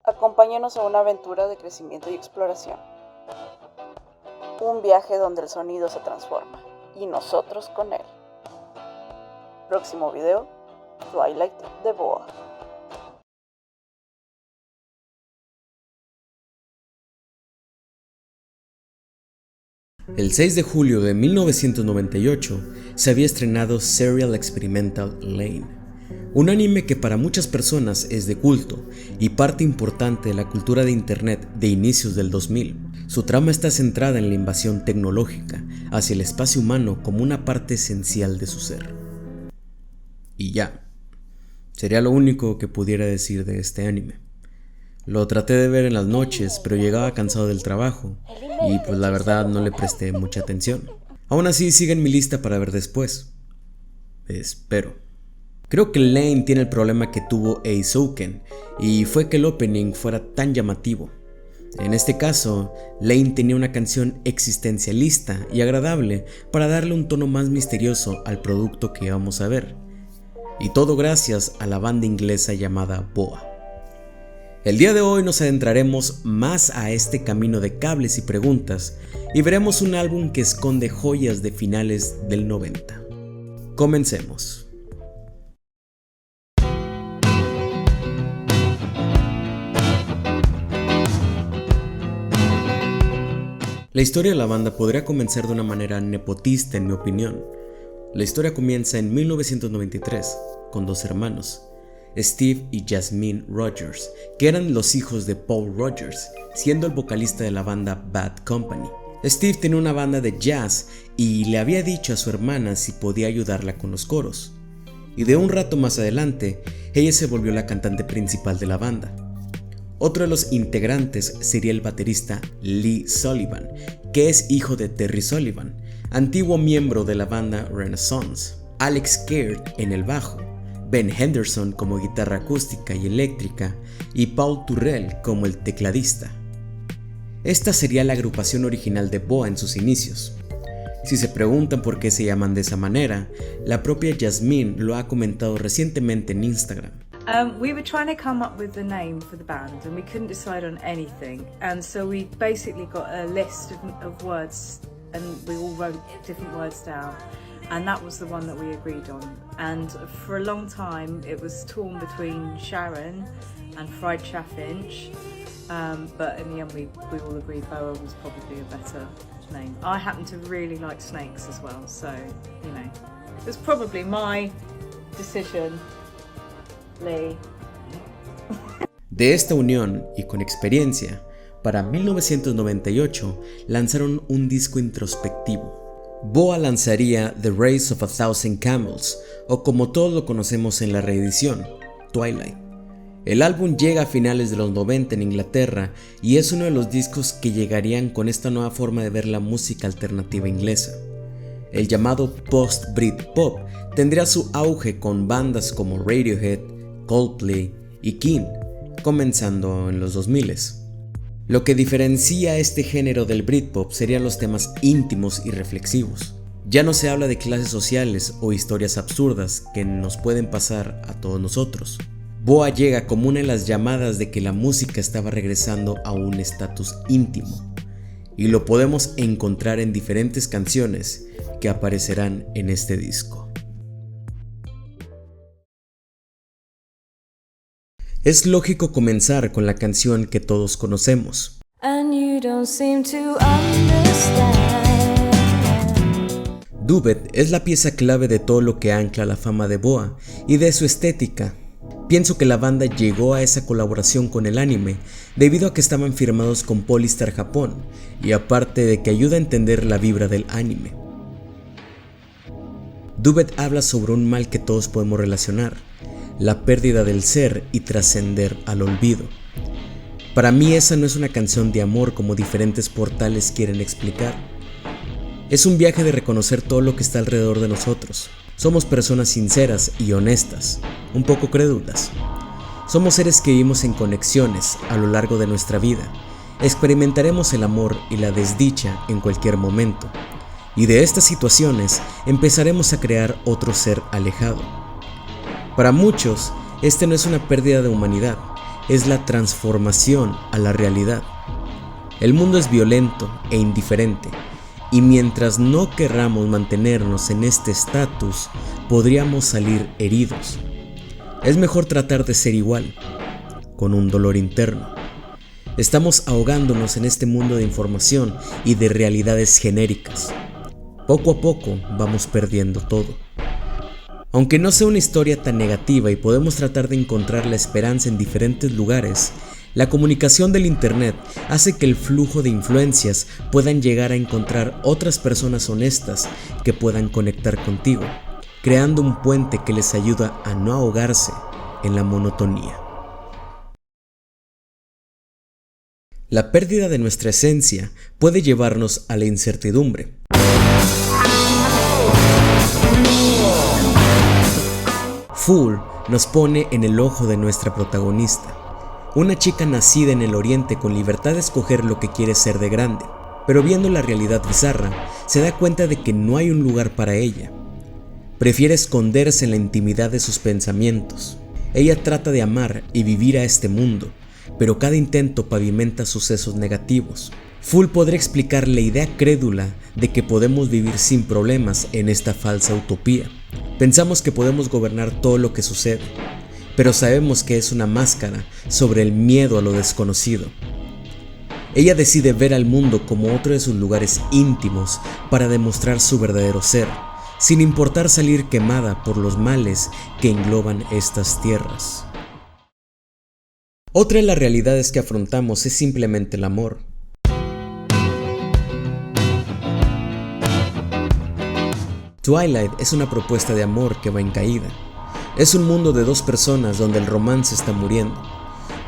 Acompáñanos a una aventura de crecimiento y exploración. Un viaje donde el sonido se transforma y nosotros con él. Próximo video, Twilight de Boa. El 6 de julio de 1998 se había estrenado Serial Experimental Lain, un anime que para muchas personas es de culto y parte importante de la cultura de internet de inicios del 2000. Su trama está centrada en la invasión tecnológica hacia el espacio humano como una parte esencial de su ser. Y ya, sería lo único que pudiera decir de este anime. Lo traté de ver en las noches, pero llegaba cansado del trabajo y pues la verdad no le presté mucha atención. Aún así sigue en mi lista para ver después. Espero. Creo que Lain tiene el problema que tuvo Eizouken y fue que el opening fuera tan llamativo. En este caso, Lain tenía una canción existencialista y agradable para darle un tono más misterioso al producto que íbamos a ver. Y todo gracias a la banda inglesa llamada Boa. El día de hoy nos adentraremos más a este camino de cables y preguntas y veremos un álbum que esconde joyas de finales del 90. Comencemos. La historia de la banda podría comenzar de una manera nepotista en mi opinión. La historia comienza en 1993 con dos hermanos, Steve y Jasmine Rogers, que eran los hijos de Paul Rogers, siendo el vocalista de la banda Bad Company. Steve tenía una banda de jazz y le había dicho a su hermana si podía ayudarla con los coros. Y de un rato más adelante, ella se volvió la cantante principal de la banda. Otro de los integrantes sería el baterista Lee Sullivan, que es hijo de Terry Sullivan, antiguo miembro de la banda Renaissance. Alex Caird en el bajo, Ben Henderson como guitarra acústica y eléctrica y Paul Turrell como el tecladista. Esta sería la agrupación original de Boa en sus inicios. Si se preguntan por qué se llaman de esa manera, la propia Jasmine lo ha comentado recientemente en Instagram. We were trying to come up with the name for the band and we couldn't decide on anything, and so we basically got a list of words and we all wrote different words down. And that was the one that we agreed on. And for a long time, it was torn between Sharon and Fried Chaffinch. But in the end, we all agreed Boa was probably a better name. I happen to really like snakes as well, so, you know, it was probably my decision, Lee. De esta unión y con experiencia, para 1998 lanzaron un disco introspectivo. Boa lanzaría The Race of a Thousand Camels, o como todos lo conocemos en la reedición, Twilight. El álbum llega a finales de los 90 en Inglaterra y es uno de los discos que llegarían con esta nueva forma de ver la música alternativa inglesa. El llamado post-Britpop tendría su auge con bandas como Radiohead, Coldplay y Keane, comenzando en los 2000s. Lo que diferencia a este género del Britpop serían los temas íntimos y reflexivos. Ya no se habla de clases sociales o historias absurdas que nos pueden pasar a todos nosotros. Boa llega como una de las llamadas de que la música estaba regresando a un estatus íntimo, y lo podemos encontrar en diferentes canciones que aparecerán en este disco. Es lógico comenzar con la canción que todos conocemos. Duvet es la pieza clave de todo lo que ancla la fama de Boa y de su estética. Pienso que la banda llegó a esa colaboración con el anime debido a que estaban firmados con Polystar Japón y aparte de que ayuda a entender la vibra del anime. Duvet habla sobre un mal que todos podemos relacionar, la pérdida del ser y trascender al olvido. Para mí esa no es una canción de amor como diferentes portales quieren explicar. Es un viaje de reconocer todo lo que está alrededor de nosotros. Somos personas sinceras y honestas, un poco crédulas. Somos seres que vivimos en conexiones a lo largo de nuestra vida. Experimentaremos el amor y la desdicha en cualquier momento. Y de estas situaciones empezaremos a crear otro ser alejado. Para muchos, este no es una pérdida de humanidad, es la transformación a la realidad. El mundo es violento e indiferente, y mientras no querramos mantenernos en este estatus, podríamos salir heridos. Es mejor tratar de ser igual, con un dolor interno. Estamos ahogándonos en este mundo de información y de realidades genéricas. Poco a poco vamos perdiendo todo. Aunque no sea una historia tan negativa y podemos tratar de encontrar la esperanza en diferentes lugares, la comunicación del Internet hace que el flujo de influencias puedan llegar a encontrar otras personas honestas que puedan conectar contigo, creando un puente que les ayuda a no ahogarse en la monotonía. La pérdida de nuestra esencia puede llevarnos a la incertidumbre. Fool nos pone en el ojo de nuestra protagonista, una chica nacida en el Oriente con libertad de escoger lo que quiere ser de grande, pero viendo la realidad bizarra, se da cuenta de que no hay un lugar para ella. Prefiere esconderse en la intimidad de sus pensamientos. Ella trata de amar y vivir a este mundo, pero cada intento pavimenta sucesos negativos. Fool podría explicar la idea crédula de que podemos vivir sin problemas en esta falsa utopía. Pensamos que podemos gobernar todo lo que sucede, pero sabemos que es una máscara sobre el miedo a lo desconocido. Ella decide ver al mundo como otro de sus lugares íntimos para demostrar su verdadero ser, sin importar salir quemada por los males que engloban estas tierras. Otra de las realidades que afrontamos es simplemente el amor. Twilight es una propuesta de amor que va en caída. Es un mundo de dos personas donde el romance está muriendo.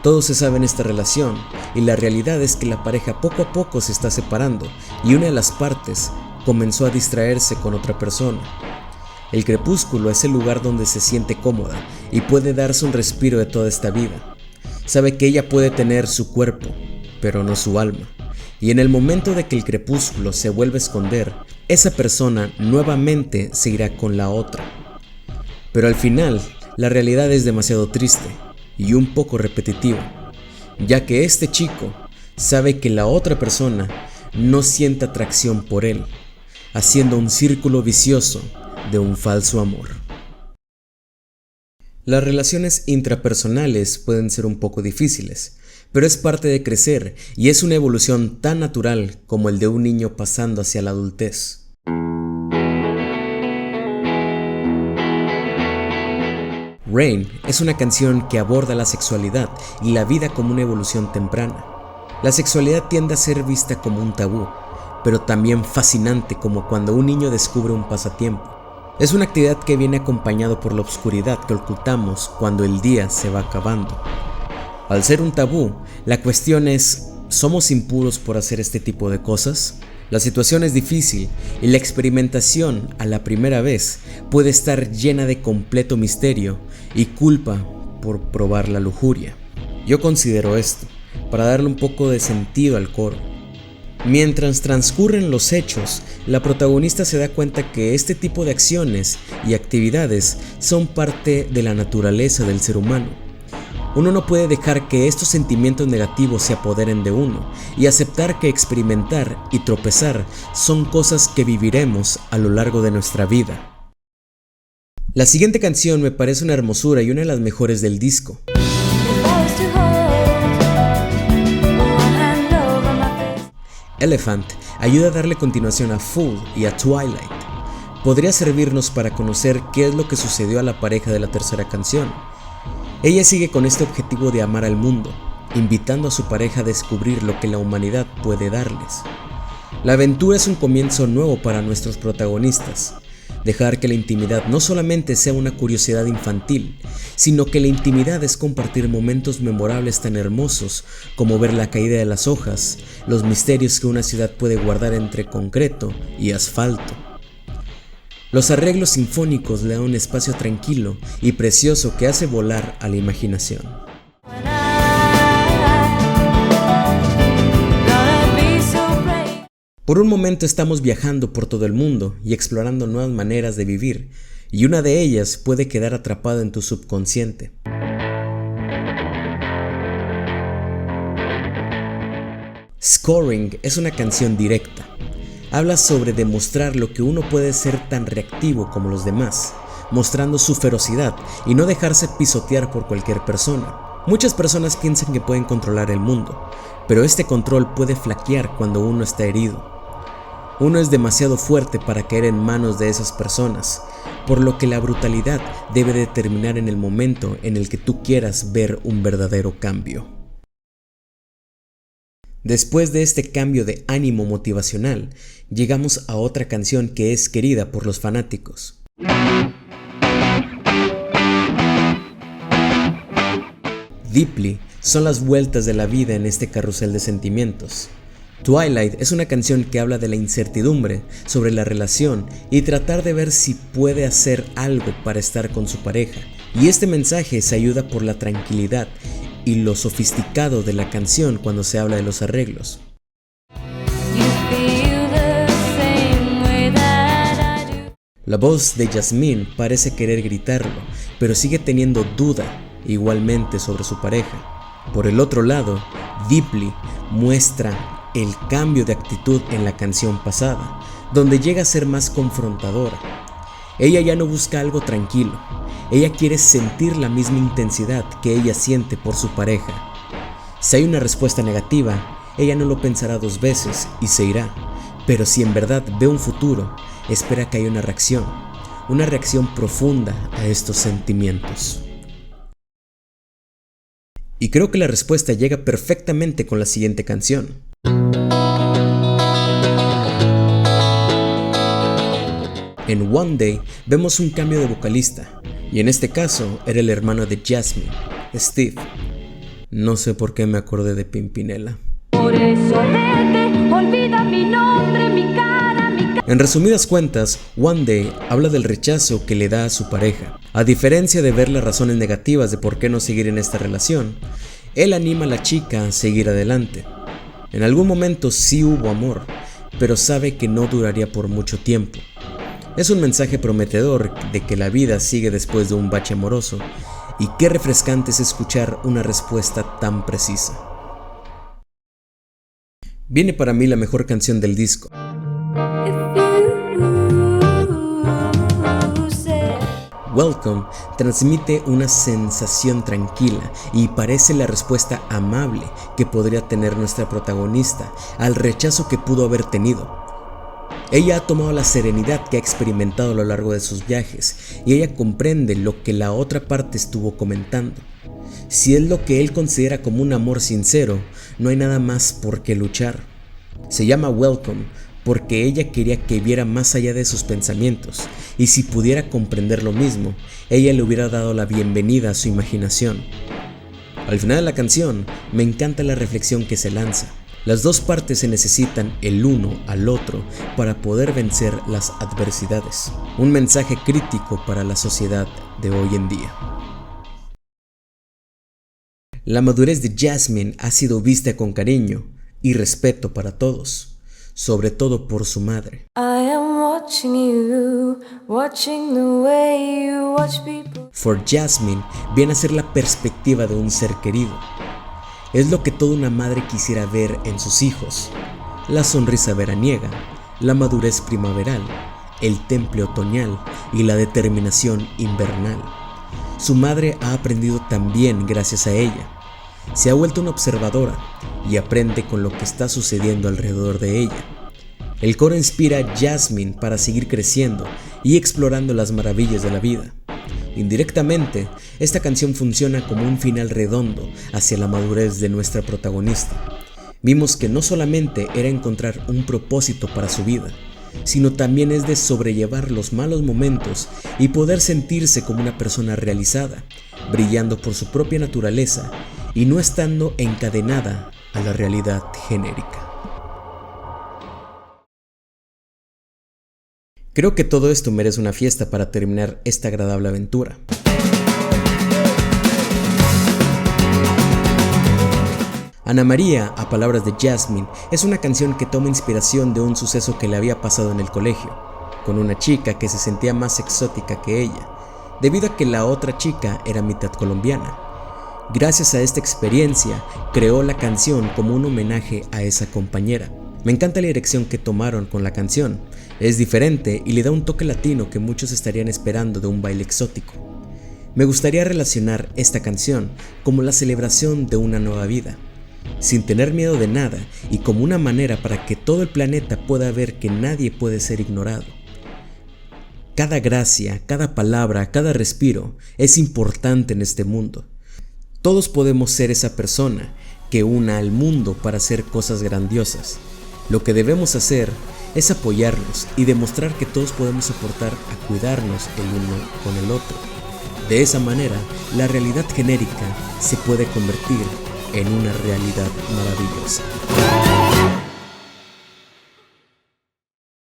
Todos se saben esta relación y la realidad es que la pareja poco a poco se está separando y una de las partes comenzó a distraerse con otra persona. El crepúsculo es el lugar donde se siente cómoda y puede darse un respiro de toda esta vida. Sabe que ella puede tener su cuerpo, pero no su alma. Y en el momento de que el crepúsculo se vuelve a esconder, esa persona nuevamente se irá con la otra. Pero al final, la realidad es demasiado triste y un poco repetitiva, ya que este chico sabe que la otra persona no siente atracción por él, haciendo un círculo vicioso de un falso amor. Las relaciones intrapersonales pueden ser un poco difíciles, pero es parte de crecer y es una evolución tan natural como el de un niño pasando hacia la adultez. Rain es una canción que aborda la sexualidad y la vida como una evolución temprana. La sexualidad tiende a ser vista como un tabú, pero también fascinante como cuando un niño descubre un pasatiempo. Es una actividad que viene acompañado por la oscuridad que ocultamos cuando el día se va acabando. Al ser un tabú, la cuestión es, ¿somos impuros por hacer este tipo de cosas? La situación es difícil y la experimentación a la primera vez puede estar llena de completo misterio y culpa por probar la lujuria. Yo considero esto, para darle un poco de sentido al coro. Mientras transcurren los hechos, la protagonista se da cuenta que este tipo de acciones y actividades son parte de la naturaleza del ser humano. Uno no puede dejar que estos sentimientos negativos se apoderen de uno y aceptar que experimentar y tropezar son cosas que viviremos a lo largo de nuestra vida. La siguiente canción me parece una hermosura y una de las mejores del disco. Elephant ayuda a darle continuación a Fool y a Twilight. Podría servirnos para conocer qué es lo que sucedió a la pareja de la tercera canción. Ella sigue con este objetivo de amar al mundo, invitando a su pareja a descubrir lo que la humanidad puede darles. La aventura es un comienzo nuevo para nuestros protagonistas. Dejar que la intimidad no solamente sea una curiosidad infantil, sino que la intimidad es compartir momentos memorables tan hermosos como ver la caída de las hojas, los misterios que una ciudad puede guardar entre concreto y asfalto. Los arreglos sinfónicos le dan un espacio tranquilo y precioso que hace volar a la imaginación. Por un momento estamos viajando por todo el mundo y explorando nuevas maneras de vivir, y una de ellas puede quedar atrapada en tu subconsciente. Scoring es una canción directa. Habla sobre demostrar lo que uno puede ser tan reactivo como los demás, mostrando su ferocidad y no dejarse pisotear por cualquier persona. Muchas personas piensan que pueden controlar el mundo, pero este control puede flaquear cuando uno está herido. Uno es demasiado fuerte para caer en manos de esas personas, por lo que la brutalidad debe de terminar en el momento en el que tú quieras ver un verdadero cambio. Después de este cambio de ánimo motivacional, llegamos a otra canción que es querida por los fanáticos. Deeply son las vueltas de la vida en este carrusel de sentimientos. Twilight es una canción que habla de la incertidumbre sobre la relación y tratar de ver si puede hacer algo para estar con su pareja. Y este mensaje se ayuda por la tranquilidad y lo sofisticado de la canción cuando se habla de los arreglos. La voz de Jasmine parece querer gritarlo, pero sigue teniendo duda igualmente sobre su pareja. Por el otro lado, Deeply muestra el cambio de actitud en la canción pasada, donde llega a ser más confrontadora. Ella ya no busca algo tranquilo, ella quiere sentir la misma intensidad que ella siente por su pareja. Si hay una respuesta negativa, ella no lo pensará dos veces y se irá, pero si en verdad ve un futuro, espera que haya una reacción profunda a estos sentimientos. Y creo que la respuesta llega perfectamente con la siguiente canción. En One Day vemos un cambio de vocalista, y en este caso era el hermano de Jasmine, Steve. No sé por qué me acordé de Pimpinela. Por eso vete, olvida mi nombre, mi cara, mi cara. En resumidas cuentas, One Day habla del rechazo que le da a su pareja. A diferencia de ver las razones negativas de por qué no seguir en esta relación, él anima a la chica a seguir adelante. En algún momento sí hubo amor, pero sabe que no duraría por mucho tiempo. Es un mensaje prometedor de que la vida sigue después de un bache amoroso, y qué refrescante es escuchar una respuesta tan precisa. Viene para mí la mejor canción del disco. Welcome transmite una sensación tranquila y parece la respuesta amable que podría tener nuestra protagonista al rechazo que pudo haber tenido. Ella ha tomado la serenidad que ha experimentado a lo largo de sus viajes y ella comprende lo que la otra parte estuvo comentando. Si es lo que él considera como un amor sincero, no hay nada más por qué luchar. Se llama Welcome porque ella quería que viera más allá de sus pensamientos, y si pudiera comprender lo mismo, ella le hubiera dado la bienvenida a su imaginación. Al final de la canción, me encanta la reflexión que se lanza. Las dos partes se necesitan el uno al otro para poder vencer las adversidades. Un mensaje crítico para la sociedad de hoy en día. La madurez de Jasmine ha sido vista con cariño y respeto para todos, sobre todo por su madre. For Jasmine viene a ser la perspectiva de un ser querido. Es lo que toda una madre quisiera ver en sus hijos: la sonrisa veraniega, la madurez primaveral, el temple otoñal y la determinación invernal. Su madre ha aprendido también gracias a ella. Se ha vuelto una observadora y aprende con lo que está sucediendo alrededor de ella. El coro inspira a Jasmine para seguir creciendo y explorando las maravillas de la vida. Indirectamente, esta canción funciona como un final redondo hacia la madurez de nuestra protagonista. Vimos que no solamente era encontrar un propósito para su vida, sino también es de sobrellevar los malos momentos y poder sentirse como una persona realizada, brillando por su propia naturaleza y no estando encadenada a la realidad genérica. Creo que todo esto merece una fiesta para terminar esta agradable aventura. Ana María, a palabras de Jasmine, es una canción que toma inspiración de un suceso que le había pasado en el colegio, con una chica que se sentía más exótica que ella, debido a que la otra chica era mitad colombiana. Gracias a esta experiencia, creó la canción como un homenaje a esa compañera. Me encanta la dirección que tomaron con la canción. Es diferente y le da un toque latino que muchos estarían esperando de un baile exótico. Me gustaría relacionar esta canción como la celebración de una nueva vida, sin tener miedo de nada y como una manera para que todo el planeta pueda ver que nadie puede ser ignorado. Cada gracia, cada palabra, cada respiro es importante en este mundo. Todos podemos ser esa persona que una al mundo para hacer cosas grandiosas. Lo que debemos hacer es apoyarnos y demostrar que todos podemos aportar a cuidarnos el uno con el otro. De esa manera, la realidad genérica se puede convertir en una realidad maravillosa.